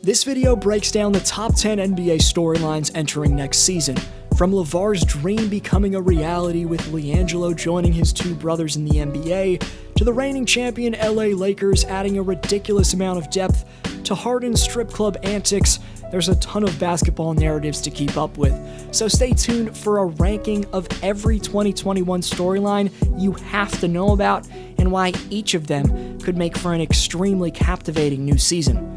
This video breaks down the top 10 NBA storylines entering next season, from LeVar's dream becoming a reality with LiAngelo joining his two brothers in the NBA, to the reigning champion LA Lakers adding a ridiculous amount of depth, to Harden's strip club antics. There's a ton of basketball narratives to keep up with, so stay tuned for a ranking of every 2021 storyline you have to know about and why each of them could make for an extremely captivating new season.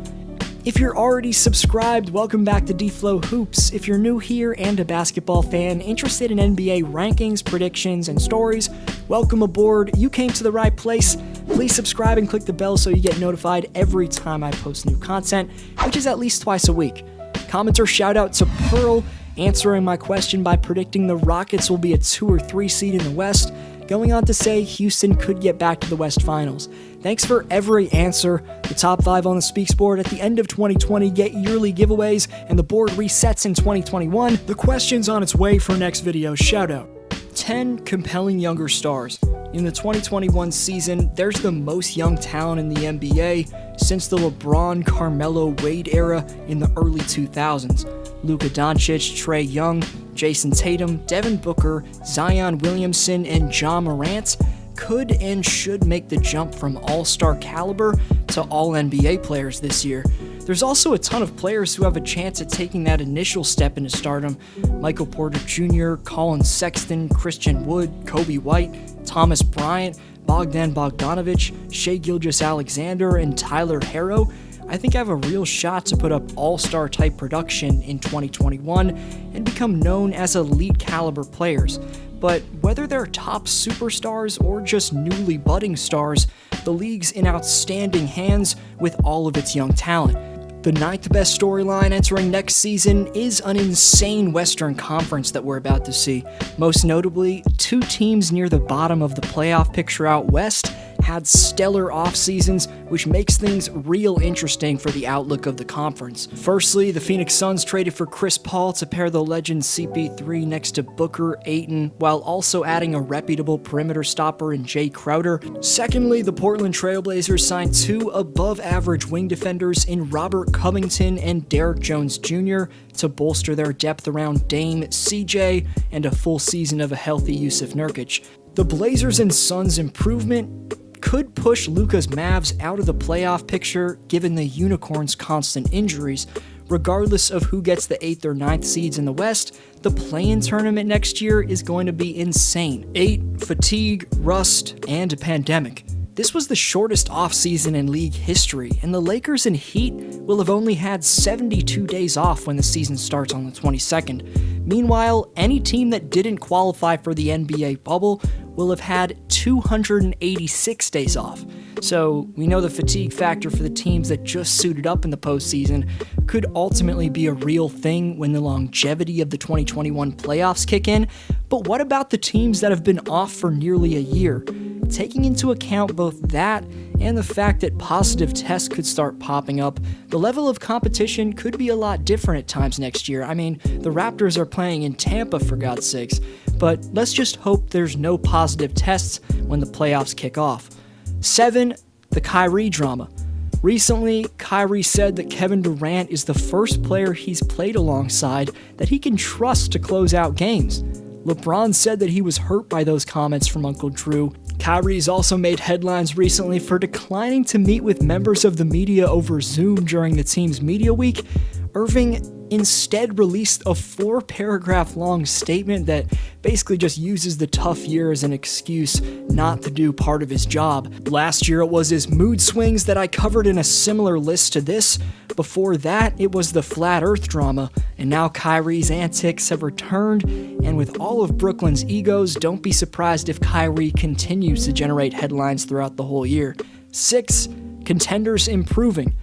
If you're already subscribed, welcome back to D-Flow Hoops. If you're new here and a basketball fan interested in NBA rankings, predictions, and stories, welcome aboard. You came to the right place. Please subscribe and click the bell so you get notified every time I post new content, which is at least twice a week. Commenter shout out to Pearl, answering my question by predicting the Rockets will be a 2 or 3 seed in the West, going on to say Houston could get back to the West Finals. Thanks for every answer. The top 5 on the Speaks board at the end of 2020 get yearly giveaways, and the board resets in 2021. The question's on its way for next video shoutout. 10 compelling younger stars. In the 2021 season, there's the most young talent in the NBA since the LeBron, Carmelo, Wade era in the early 2000s. Luka Doncic, Trae Young, Jason Tatum, Devin Booker, Zion Williamson, and Ja Morant could and should make the jump from all-star caliber to all-NBA players this year. There's also a ton of players who have a chance at taking that initial step into stardom. Michael Porter Jr., Colin Sexton, Christian Wood, Kobe White, Thomas Bryant, Bogdan Bogdanovic, Shai Gilgeous-Alexander, and Tyler Herro. I think I have a real shot to put up all-star type production in 2021 and become known as elite caliber players. But whether they're top superstars or just newly budding stars, the league's in outstanding hands with all of its young talent. The 9th best storyline entering next season is an insane Western Conference that we're about to see. Most notably, 2 teams near the bottom of the playoff picture out west had stellar off seasons, which makes things real interesting for the outlook of the conference. Firstly, the Phoenix Suns traded for Chris Paul to pair the legend CP3 next to Booker, Ayton, while also adding a reputable perimeter stopper in Jay Crowder. Secondly, the Portland Trail Blazers signed 2 above-average wing defenders in Robert Covington and Derrick Jones Jr. to bolster their depth around Dame, CJ, and a full season of a healthy Jusuf Nurkic. The Blazers and Suns' improvement could push Luka's Mavs out of the playoff picture given the Unicorns' constant injuries. Regardless of who gets the 8th or 9th seeds in the West, the play-in tournament next year is going to be insane. 8, fatigue, rust, and a pandemic. This was the shortest offseason in league history, and the Lakers and Heat will have only had 72 days off when the season starts on the 22nd. Meanwhile, any team that didn't qualify for the NBA bubble will have had 286 days off. So we know the fatigue factor for the teams that just suited up in the postseason could ultimately be a real thing when the longevity of the 2021 playoffs kick in. But what about the teams that have been off for nearly a year? Taking into account both that and the fact that positive tests could start popping up, the level of competition could be a lot different at times next year. I mean, the Raptors are playing in Tampa for God's sakes, but let's just hope there's no positive tests when the playoffs kick off. 7, the Kyrie drama. Recently, Kyrie said that Kevin Durant is the first player he's played alongside that he can trust to close out games. LeBron said that he was hurt by those comments from Uncle Drew. Kyrie's also made headlines recently for declining to meet with members of the media over Zoom during the team's media week. Irving instead released a 4-paragraph long statement that basically just uses the tough year as an excuse not to do part of his job. Last year it was his mood swings that I covered in a similar list to this. Before that, it was the flat earth drama, and now Kyrie's antics have returned, and with all of Brooklyn's egos, don't be surprised if Kyrie continues to generate headlines throughout the whole year. 6, contenders improving.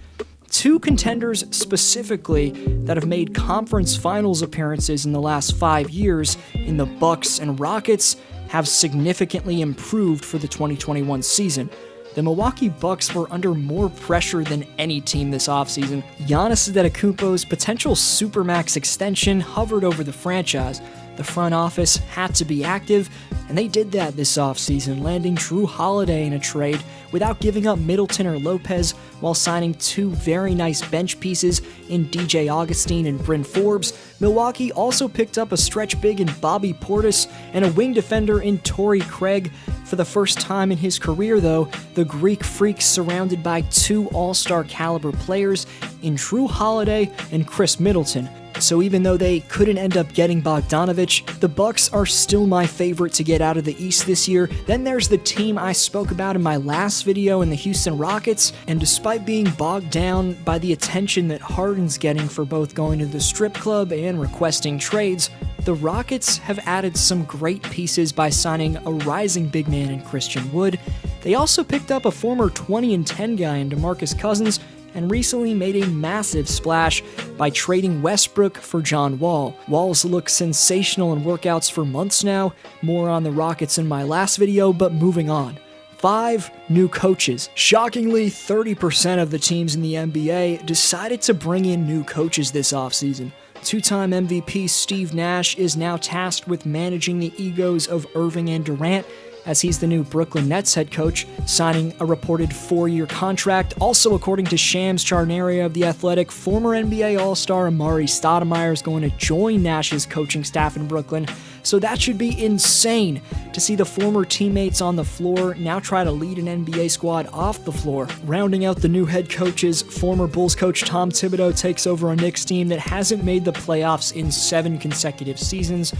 2 contenders specifically that have made conference finals appearances in the last 5 years in the Bucks and Rockets have significantly improved for the 2021 season. The Milwaukee Bucks were under more pressure than any team this offseason. Giannis Antetokounmpo's potential Supermax extension hovered over the franchise. the front office had to be active, and they did that this offseason, landing Jrue Holiday in a trade without giving up Middleton or Lopez, while signing two very nice bench pieces in DJ Augustine and Bryn Forbes. Milwaukee also picked up a stretch big in Bobby Portis and a wing defender in Torrey Craig. For the first time in his career, though, the Greek Freak surrounded by two all-star caliber players in Jrue Holiday and Chris Middleton. So even though they couldn't end up getting Bogdanovic, the Bucks are still my favorite to get out of the East this year. Then there's the team I spoke about in my last video in the Houston Rockets, and despite being bogged down by the attention that Harden's getting for both going to the strip club and requesting trades, the Rockets have added some great pieces by signing a rising big man in Christian Wood. They also picked up a former 20-10 guy in DeMarcus Cousins, and recently made a massive splash by trading Westbrook for John Wall. Wall's looked sensational in workouts for months now. More on the Rockets in my last video, but moving on. 5 new coaches. Shockingly, 30% of the teams in the NBA decided to bring in new coaches this offseason. Two-time MVP Steve Nash is now tasked with managing the egos of Irving and Durant, as he's the new Brooklyn Nets head coach, signing a reported 4-year contract. Also, according to Shams Charania of The Athletic, former NBA All-Star Amari Stoudemire is going to join Nash's coaching staff in Brooklyn. So that should be insane to see the former teammates on the floor now try to lead an NBA squad off the floor. Rounding out the new head coaches, former Bulls coach Tom Thibodeau takes over a Knicks team that hasn't made the playoffs in 7 consecutive seasons.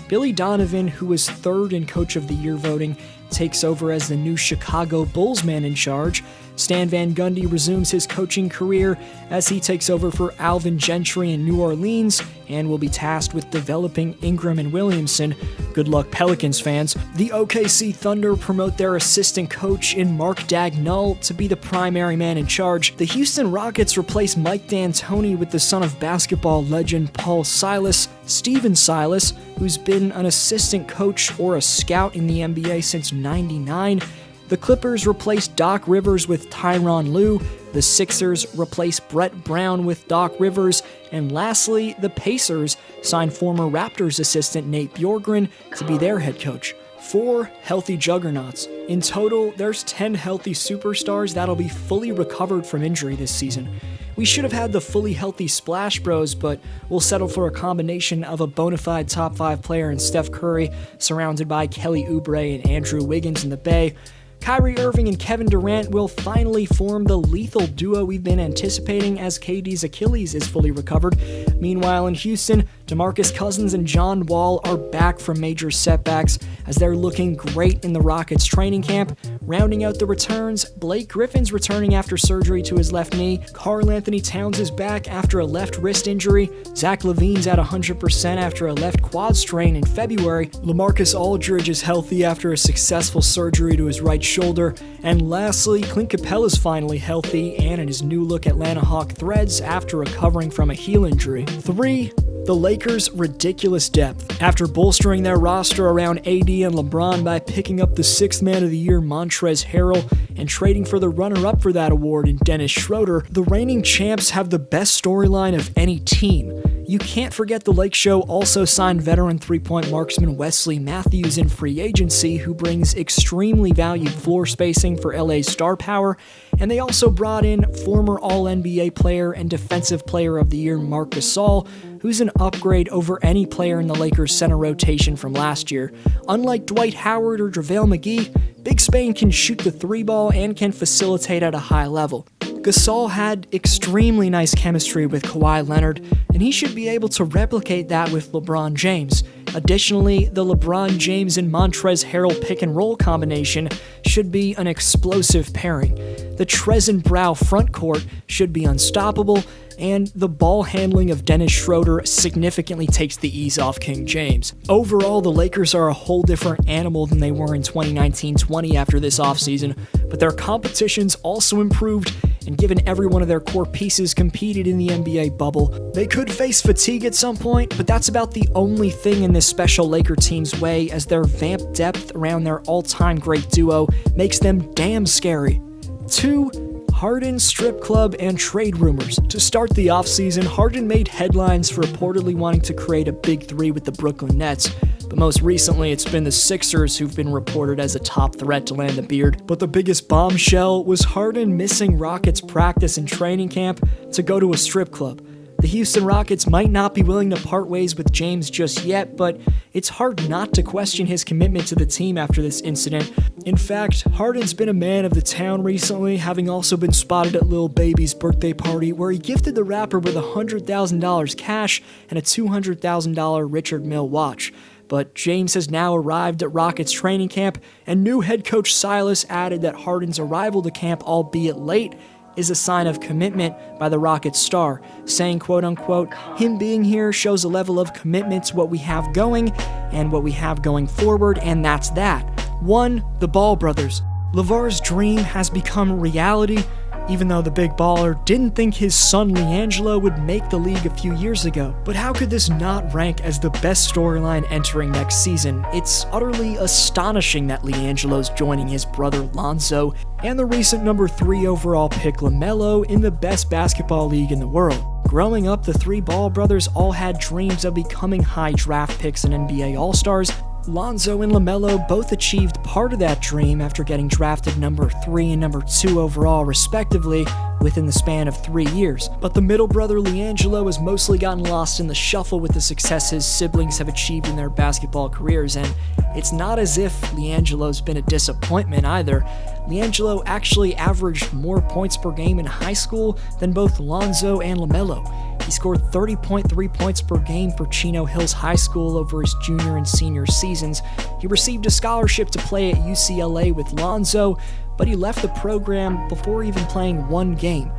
Billy Donovan, who was 3rd in Coach of the Year voting, takes over as the new Chicago Bulls man in charge. Stan Van Gundy resumes his coaching career as he takes over for Alvin Gentry in New Orleans and will be tasked with developing Ingram and Williamson. Good luck, Pelicans fans. The OKC Thunder promote their assistant coach in Mark Daigneault to be the primary man in charge. The Houston Rockets replace Mike D'Antoni with the son of basketball legend Paul Silas, Steven Silas, who's been an assistant coach or a scout in the NBA since '99. The Clippers replaced Doc Rivers with Tyronn Lue. The Sixers replaced Brett Brown with Doc Rivers. And lastly, the Pacers signed former Raptors assistant Nate Bjorkgren to be their head coach. 4 healthy juggernauts. In total, there's 10 healthy superstars that'll be fully recovered from injury this season. We should have had the fully healthy Splash Bros, but we'll settle for a combination of a bona fide top 5 player in Steph Curry, surrounded by Kelly Oubre and Andrew Wiggins in the Bay. Kyrie Irving and Kevin Durant will finally form the lethal duo we've been anticipating as KD's Achilles is fully recovered. Meanwhile, in Houston, DeMarcus Cousins and John Wall are back from major setbacks as they're looking great in the Rockets training camp. Rounding out the returns, Blake Griffin's returning after surgery to his left knee. Karl Anthony Towns is back after a left wrist injury. Zach LaVine's at 100% after a left quad strain in February. LaMarcus Aldridge is healthy after a successful surgery to his right shoulder. And lastly, Clint Capella's finally healthy and in his new look Atlanta Hawk threads after recovering from a heel injury. 3. The Lakers' ridiculous depth. After bolstering their roster around AD and LeBron by picking up the 6th Man of the Year Montrezl Harrell and trading for the runner-up for that award in Dennis Schroeder, the reigning champs have the best storyline of any team. You can't forget the Lake Show also signed veteran three-point marksman Wesley Matthews in free agency, who brings extremely valued floor spacing for LA's star power, and they also brought in former All-NBA player and Defensive Player of the Year Marc Gasol, who's an upgrade over any player in the Lakers' center rotation from last year. Unlike Dwight Howard or JaVale McGee, Big Spain can shoot the 3-ball and can facilitate at a high level. Gasol had extremely nice chemistry with Kawhi Leonard, and he should be able to replicate that with LeBron James. Additionally, the LeBron James and Montrezl Harrell pick-and-roll combination should be an explosive pairing. The Trez and Brow front court should be unstoppable, and the ball handling of Dennis Schroeder significantly takes the ease off King James. Overall, the Lakers are a whole different animal than they were in 2019-20 after this offseason, but their competition's also improved, and given every one of their core pieces competed in the NBA bubble, they could face fatigue at some point, but that's about the only thing in this special Laker team's way, as their vamp depth around their all-time great duo makes them damn scary. 2. Harden, strip club, and trade rumors. To start the offseason, Harden made headlines for reportedly wanting to create a big three with the Brooklyn Nets, but most recently it's been the Sixers who've been reported as a top threat to land the beard. But the biggest bombshell was Harden missing Rockets practice and training camp to go to a strip club. The Houston Rockets might not be willing to part ways with James just yet, but it's hard not to question his commitment to the team after this incident. In fact, Harden's been a man of the town recently, having also been spotted at Lil Baby's birthday party where he gifted the rapper with $100,000 cash and a $200,000 Richard Mille watch. But James has now arrived at Rockets training camp, and new head coach Silas added that Harden's arrival to camp, albeit late, is a sign of commitment by the Rockets star, saying, quote-unquote, him being here shows a level of commitment to what we have going and what we have going forward, and that's that. 1. The Ball brothers. LeVar's dream has become reality, even though the big baller didn't think his son LiAngelo would make the league a few years ago. But how could this not rank as the best storyline entering next season? It's utterly astonishing that LiAngelo's joining his brother Lonzo and the recent number 3 overall pick LaMelo in the best basketball league in the world. Growing up, the 3 Ball brothers all had dreams of becoming high draft picks and NBA All-Stars. Lonzo and LaMelo both achieved part of that dream after getting drafted number 3 and number 2 overall respectively within the span of 3 years. But the middle brother LiAngelo has mostly gotten lost in the shuffle with the success his siblings have achieved in their basketball careers, and it's not as if LiAngelo's been a disappointment either. LiAngelo actually averaged more points per game in high school than both Lonzo and LaMelo. He scored 30.3 points per game for Chino Hills High School over his junior and senior seasons. He received a scholarship to play at UCLA with Lonzo, but he left the program before even playing 1 game.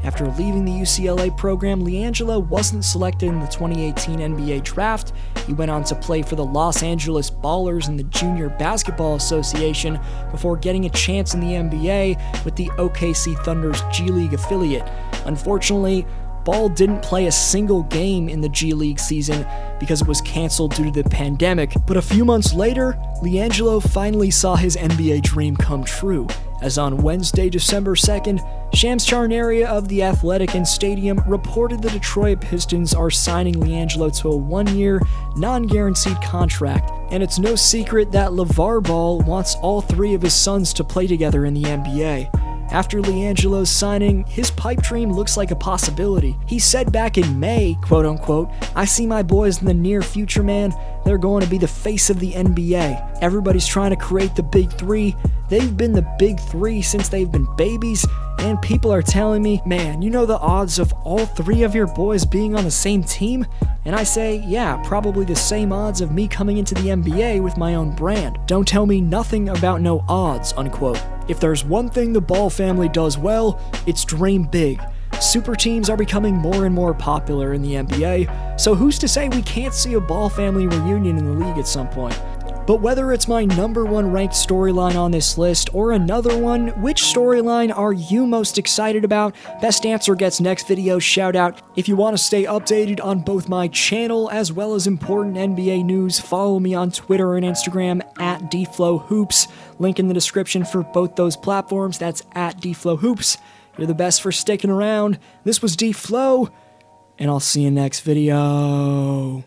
After leaving the UCLA program, LiAngelo wasn't selected in the 2018 NBA draft. He went on to play for the Los Angeles Ballers in the Junior Basketball Association before getting a chance in the NBA with the OKC Thunder's G League affiliate. Unfortunately, Ball didn't play a single game in the G League season because it was canceled due to the pandemic, but a few months later, LiAngelo finally saw his NBA dream come true, as on Wednesday, December 2nd, Shams Charania of The Athletic and Stadium reported the Detroit Pistons are signing LiAngelo to a 1-year, non-guaranteed contract, and it's no secret that LeVar Ball wants all 3 of his sons to play together in the NBA. After LiAngelo's signing, his pipe dream looks like a possibility. He said back in May, quote-unquote, I see my boys in the near future, man. They're going to be the face of the NBA. Everybody's trying to create the big 3. They've been the big 3 since they've been babies, and people are telling me, man, you know the odds of all 3 of your boys being on the same team? And I say, yeah, probably the same odds of me coming into the NBA with my own brand. Don't tell me nothing about no odds, unquote. If there's one thing the Ball family does well, it's dream big. Super teams are becoming more and more popular in the NBA, so who's to say we can't see a Ball family reunion in the league at some point? But whether it's my number 1 ranked storyline on this list or another one, which storyline are you most excited about? Best answer gets next video shout out. If you want to stay updated on both my channel as well as important NBA news, follow me on Twitter and Instagram at DFlowHoops. Link in the description for both those platforms. That's at DFlowHoops. You're the best for sticking around. This was DFlow, and I'll see you next video.